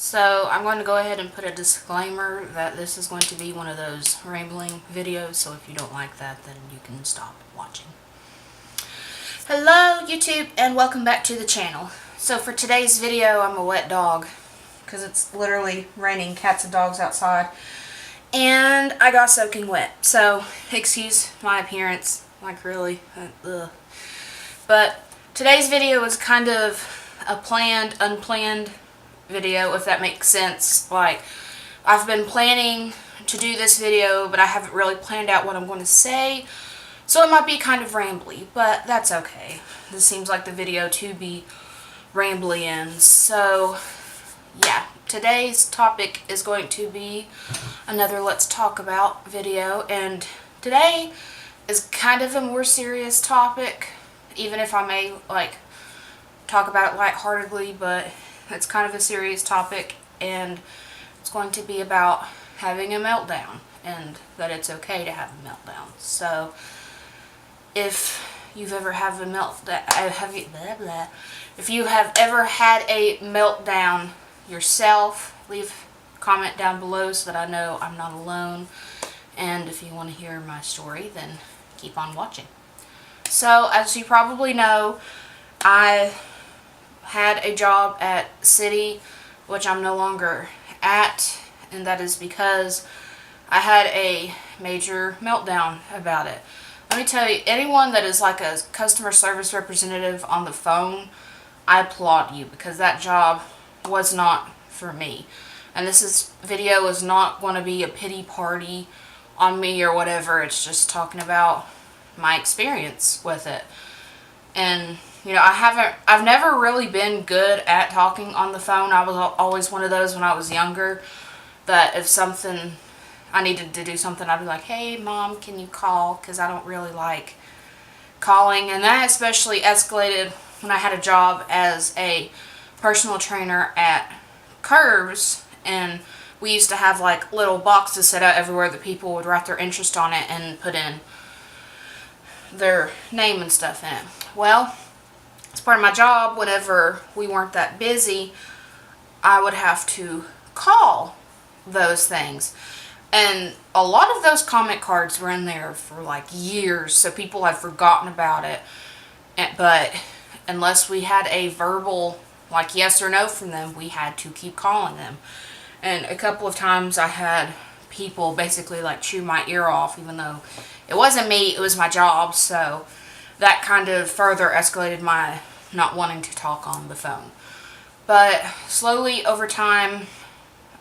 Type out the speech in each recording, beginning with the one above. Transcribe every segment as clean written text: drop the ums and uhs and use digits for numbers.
So I'm going to go ahead and put a disclaimer that this is going to be one of those rambling videos, so if you don't like that, then you can stop watching. Hello YouTube, and welcome back to the channel. So for today's video, I'm a wet dog, because it's literally raining cats and dogs outside, and I got soaking wet, so excuse my appearance, like really, ugh. But today's video is kind of a planned, unplanned video, if that makes sense. Like, I've been planning to do this video, but I haven't really planned out what I'm going to say, so it might be kind of rambly, but that's okay. This seems like the video to be rambly in. So yeah, today's topic is going to be another Let's Talk About video, and today is kind of a more serious topic, even if I may like talk about it lightheartedly, but it's kind of a serious topic, and it's going to be about having a meltdown, and that it's okay to have a meltdown. So if you've ever had a meltdown, if you have ever had a meltdown yourself, leave a comment down below so that I know I'm not alone. And if you want to hear my story, then keep on watching. So as you probably know, I had a job at City, which I'm no longer at, and that is because I had a major meltdown about it. Let me tell you, anyone that is like a customer service representative on the phone, I applaud you, because that job was not for me. And this video is not going to be a pity party on me or whatever. It's just talking about my experience with it. And you know, I've never really been good at talking on the phone. I was always one of those when I was younger, that if I needed to do something, I'd be like, hey mom, can you call? Because I don't really like calling. And that especially escalated when I had a job as a personal trainer at Curves, and we used to have like little boxes set out everywhere that people would write their interest on it and put in their name and stuff in it. Well, as part of my job, whenever we weren't that busy, I would have to call those things. And a lot of those comment cards were in there for like years, so people had forgotten about it. But unless we had a verbal like yes or no from them, we had to keep calling them. And a couple of times I had people basically like chew my ear off, even though it wasn't me, it was my job. So that kind of further escalated my not wanting to talk on the phone. But slowly over time,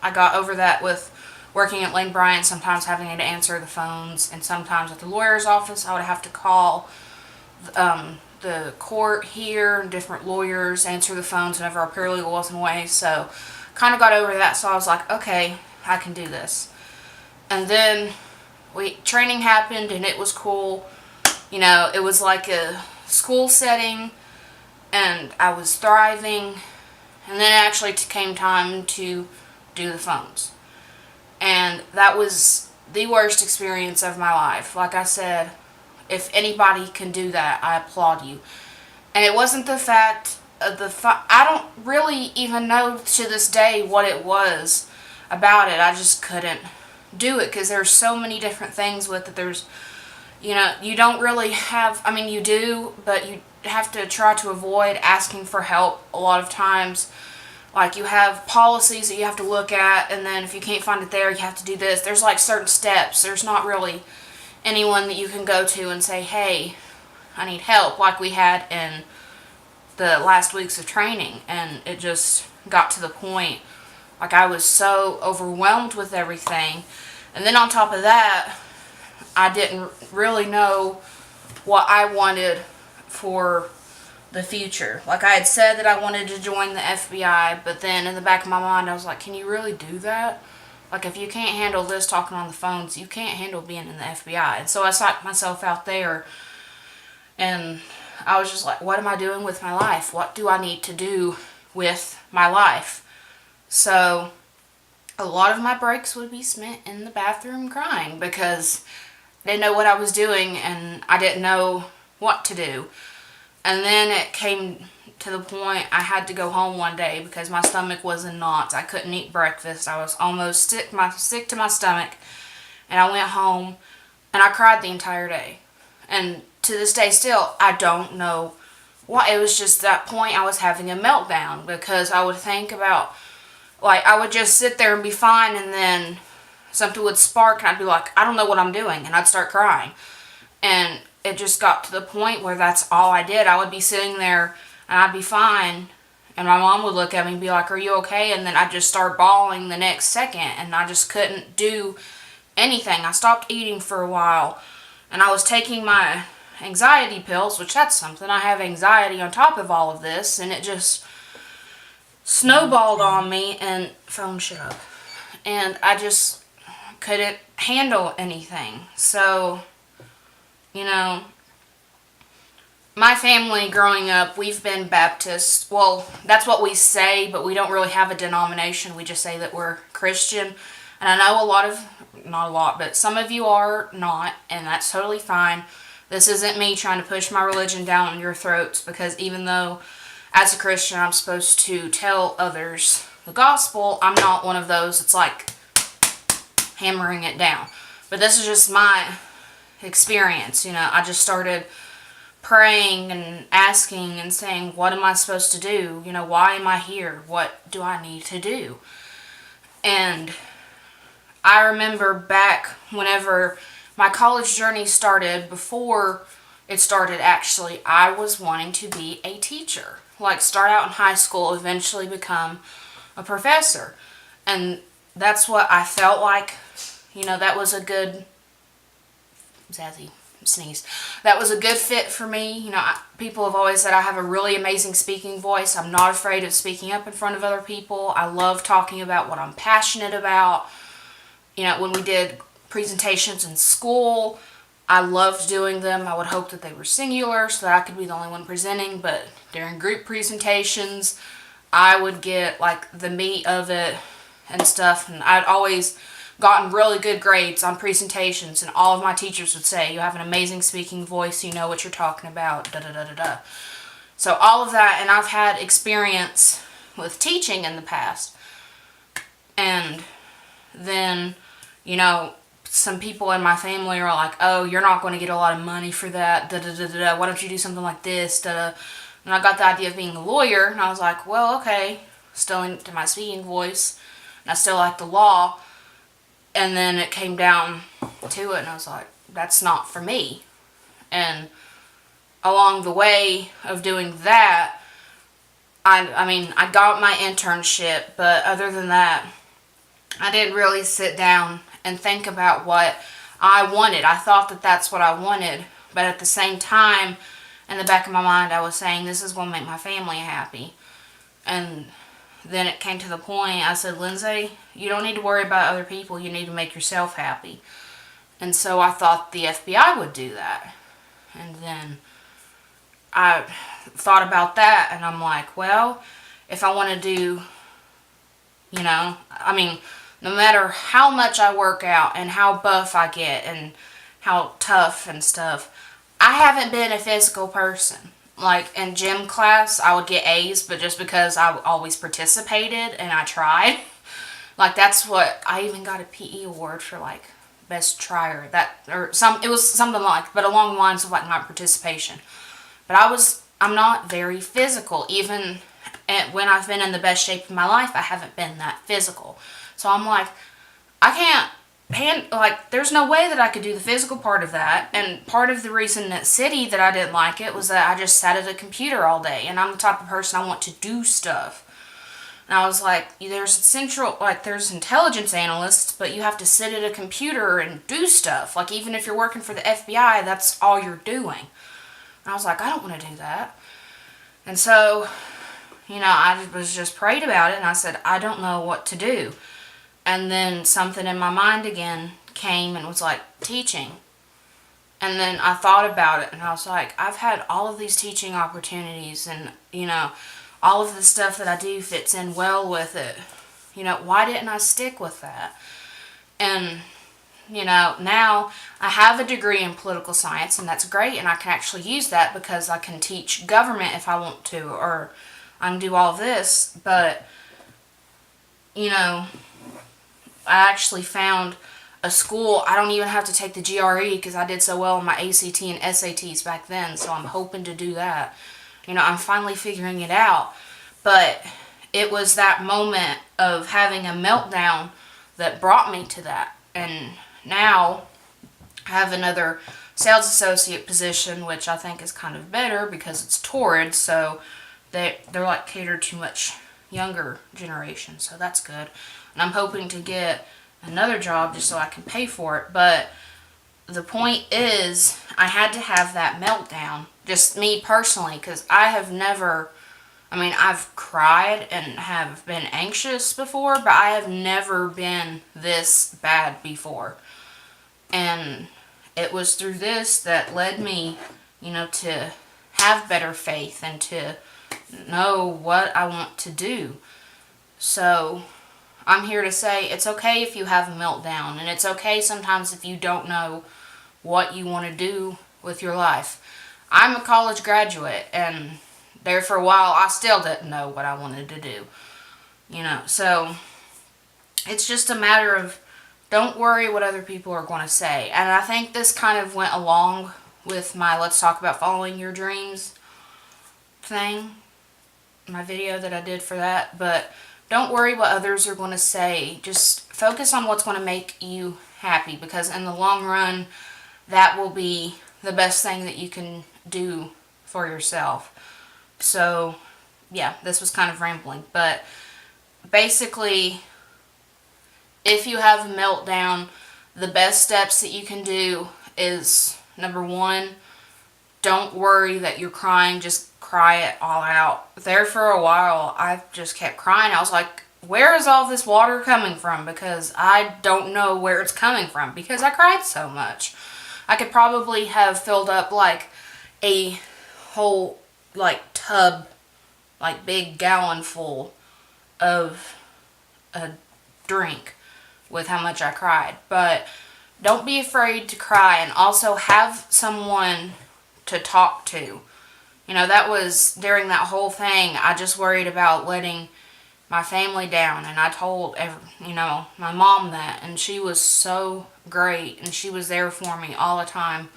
I got over that with working at Lane Bryant, sometimes having to answer the phones, and sometimes at the lawyer's office I would have to call the court here, different lawyers, answer the phones whenever our paralegal wasn't away. So kind of got over that, so I was like, okay, I can do this. And then training happened, and it was cool. You know, it was like a school setting, and I was thriving. And then it actually came time to do the phones. And that was the worst experience of my life. Like I said, if anybody can do that, I applaud you. And it wasn't the fact of I don't really even know to this day what it was about it. I just couldn't do it, because there's so many different things with it. There's, you know, you don't really have, I mean you do, but you have to try to avoid asking for help a lot of times. Like, you have policies that you have to look at, and then if you can't find it there, you have to do this. There's like certain steps. There's not really anyone that you can go to and say, hey, I need help, like we had in the last weeks of training. And it just got to the point, like, I was so overwhelmed with everything. And then on top of that, I didn't really know what I wanted for the future. Like, I had said that I wanted to join the FBI, but then in the back of my mind I was like, can you really do that? Like, if you can't handle this talking on the phones, you can't handle being in the FBI. And so I psyched myself out there, and I was just like, what am I doing with my life? What do I need to do with my life? So a lot of my breaks would be spent in the bathroom crying, because I didn't know what I was doing, and I didn't know what to do. And then it came to the point I had to go home one day because my stomach was in knots. I couldn't eat breakfast. I was almost sick to my stomach. And I went home and I cried the entire day. And to this day still, I don't know why. It was just that point I was having a meltdown because I would think about, like, I would just sit there and be fine, and then something would spark and I'd be like, I don't know what I'm doing, and I'd start crying. And it just got to the point where that's all I did. I would be sitting there and I'd be fine, and my mom would look at me and be like, are you okay? And then I'd just start bawling the next second, and I just couldn't do anything. I stopped eating for a while, and I was taking my anxiety pills, which that's something. I have anxiety on top of all of this, and it just snowballed on me, and phone shut up. And I just couldn't handle anything. So, you know, my family growing up, we've been Baptist. Well, that's what we say, but we don't really have a denomination. We just say that we're Christian. And I know not a lot, but some of you are not, and that's totally fine. This isn't me trying to push my religion down on your throats, because even though as a Christian I'm supposed to tell others the gospel, I'm not one of those. It's like hammering it down. But this is just my experience. You know, I just started praying and asking and saying, what am I supposed to do? You know, why am I here? What do I need to do? And I remember back whenever my college journey started, before it started actually, I was wanting to be a teacher. Like, start out in high school, eventually become a professor. And that's what I felt like. You know, that was a good, Zazzy sneezed. That was a good fit for me. You know, people have always said I have a really amazing speaking voice. I'm not afraid of speaking up in front of other people. I love talking about what I'm passionate about. You know, when we did presentations in school, I loved doing them. I would hope that they were singular so that I could be the only one presenting, but during group presentations, I would get like the meat of it and stuff, and I'd always gotten really good grades on presentations, and all of my teachers would say, you have an amazing speaking voice, you know what you're talking about, da da da da da. So all of that, and I've had experience with teaching in the past. And then, you know, some people in my family are like, oh, you're not going to get a lot of money for that, da da da da da, why don't you do something like this, da da. And I got the idea of being a lawyer, and I was like, well, okay, still into my speaking voice, and I still like the law. And then it came down to it, and I was like, that's not for me. And along the way of doing that, I mean, I got my internship, but other than that, I didn't really sit down and think about what I wanted. I thought that that's what I wanted, but at the same time, in the back of my mind, I was saying, this is going to make my family happy. And then it came to the point, I said, Lindsay, you don't need to worry about other people, you need to make yourself happy. And so I thought the FBI would do that. And then I thought about that, and I'm like, well, if I want to do, you know, I mean, no matter how much I work out and how buff I get and how tough and stuff, I haven't been a physical person. Like, in gym class, I would get A's, but just because I always participated and I tried. Like, that's what, I even got a PE award for, like, best trier. It was something like, but along the lines of, like, my participation. But I'm not very physical. Even when I've been in the best shape of my life, I haven't been that physical. So I'm like, I can't there's no way that I could do the physical part of that. And part of the reason at City that I didn't like it was that I just sat at a computer all day, and I'm the type of person I want to do stuff. And I was like, there's intelligence analysts, but you have to sit at a computer and do stuff. Like, even if you're working for the FBI, that's all you're doing. And I was like, I don't want to do that. And so, you know, I was just prayed about it, and I said, I don't know what to do. And then something in my mind again came and was like, teaching. And then I thought about it, and I was like, I've had all of these teaching opportunities, and, you know, all of the stuff that I do fits in well with it. You know, why didn't I stick with that? And you know, now I have a degree in political science, and that's great, and I can actually use that because I can teach government if I want to, or I can do all this. But, you know, I actually found a school. I don't even have to take the GRE because I did so well in my ACT and SATs back then, so I'm hoping to do that. You know, I'm finally figuring it out. But it was that moment of having a meltdown that brought me to that. And now I have another sales associate position, which I think is kind of better because it's Torrid, so they're like catered to much younger generation, so that's good. And I'm hoping to get another job just so I can pay for it. But the point is, I had to have that meltdown, just me personally, because I have never, I mean, I've cried and have been anxious before, but I have never been this bad before. And it was through this that led me, you know, to have better faith and to know what I want to do. So I'm here to say it's okay if you have a meltdown, and it's okay sometimes if you don't know what you want to do with your life. I'm a college graduate, and there for a while I still didn't know what I wanted to do. You know, so it's just a matter of don't worry what other people are going to say. And I think this kind of went along with my Let's Talk About Following Your Dreams thing, my video that I did for that. But don't worry what others are going to say. Just focus on what's going to make you happy, because in the long run, that will be the best thing that you can do for yourself. So, yeah, this was kind of rambling. But basically, if you have a meltdown, the best steps that you can do is, number one, don't worry that you're crying. Just cry it all out. There for a while, I just kept crying. I was like, where is all this water coming from? Because I don't know where it's coming from because I cried so much. I could probably have filled up like a whole like tub, like big gallon full of a drink with how much I cried. But don't be afraid to cry, and also have someone to talk to. You know, that was during that whole thing, I just worried about letting my family down, and I told my mom that, and she was so great, and she was there for me all the time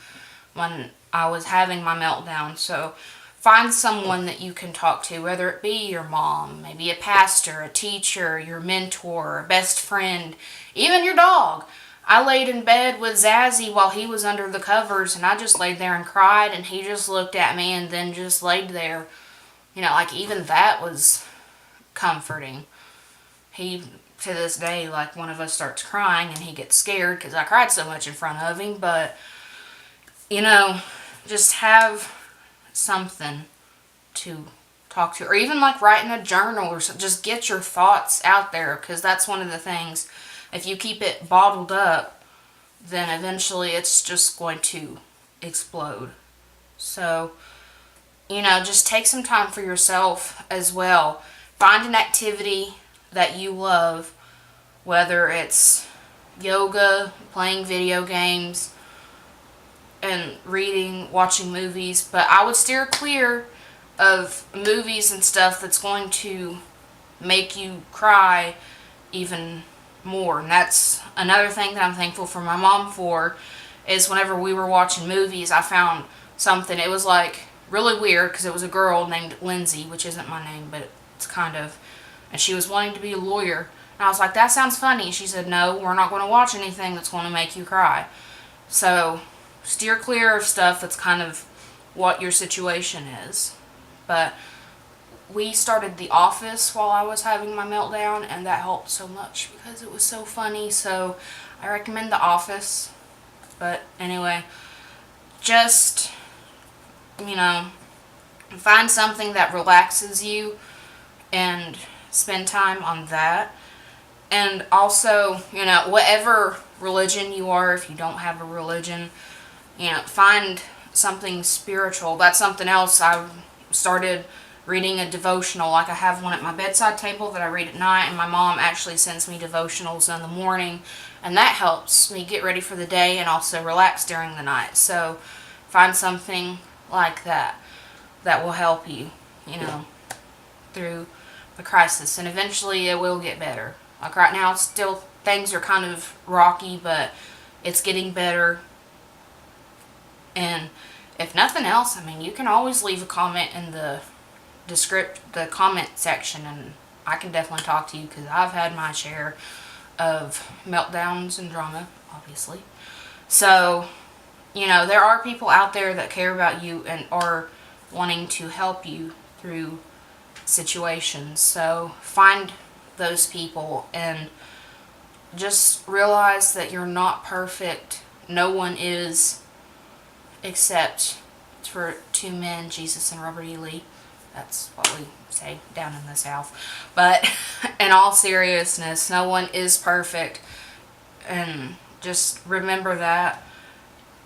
when I was having my meltdown. So find someone that you can talk to, whether it be your mom, maybe a pastor, a teacher, your mentor, a best friend, even your dog. I laid in bed with Zazzy while he was under the covers, and I just laid there and cried, and he just looked at me and then just laid there. You know, like, even that was comforting. He, to this day, like, one of us starts crying and he gets scared because I cried so much in front of him. But, you know, just have something to talk to, or even like write in a journal, or so, just get your thoughts out there, because that's one of the things. If you keep it bottled up, then eventually it's just going to explode. So, you know, just take some time for yourself as well. Find an activity that you love, whether it's yoga, playing video games, and reading, watching movies. But I would steer clear of movies and stuff that's going to make you cry even more. And that's another thing that I'm thankful for my mom for, is whenever we were watching movies, I found something. It was like really weird because it was a girl named Lindsay, which isn't my name, but it's kind of, and she was wanting to be a lawyer. And I was like, that sounds funny. She said, no, we're not going to watch anything that's going to make you cry. So steer clear of stuff that's kind of what your situation is. But we started The Office while I was having my meltdown, and that helped so much because it was so funny. So I recommend The Office. But anyway, just, you know, find something that relaxes you and spend time on that. And also, you know, whatever religion you are, if you don't have a religion, you know, find something spiritual. That's something else I started reading a devotional. Like I have one at my bedside table that I read at night, and my mom actually sends me devotionals in the morning, and that helps me get ready for the day and also relax during the night. So find something like that that will help you, you know, through the crisis, and eventually it will get better. Like right now, it's still, things are kind of rocky, but it's getting better. And if nothing else, I mean, you can always leave a comment in the comment section, and I can definitely talk to you, because I've had my share of meltdowns and drama, obviously. So, you know, there are people out there that care about you and are wanting to help you through situations. So find those people and just realize that you're not perfect. No one is, except for two men, Jesus and Robert E. Lee. That's what we say down in the South. But in all seriousness, no one is perfect. And just remember that.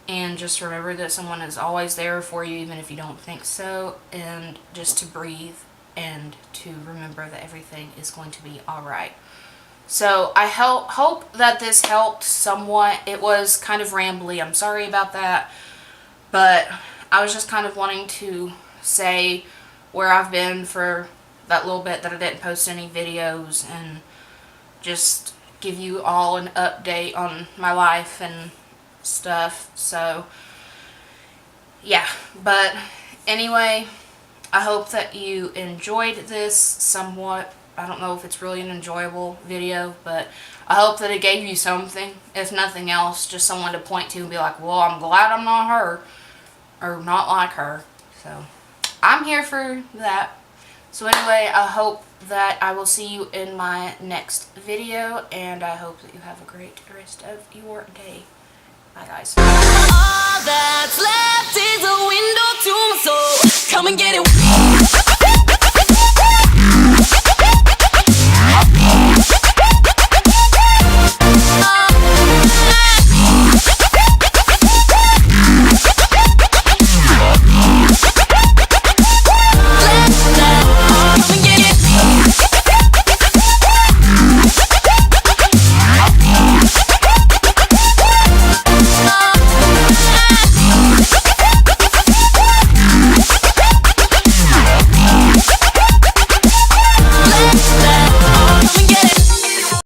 And just remember that someone is always there for you, even if you don't think so. And just to breathe and to remember that everything is going to be alright. So I hope that this helped somewhat. It was kind of rambly. I'm sorry about that. But I was just kind of wanting to say where I've been for that little bit that I didn't post any videos, and just give you all an update on my life and stuff. So yeah, but anyway, I hope that you enjoyed this somewhat. I don't know if it's really an enjoyable video, but I hope that it gave you something, if nothing else, just someone to point to and be like, well, I'm glad I'm not her, or not like her. So I'm here for that. So anyway, I hope that I will see you in my next video, and I hope that you have a great rest of your day. Bye, guys. All that's left is a window to my soul. Come and get it.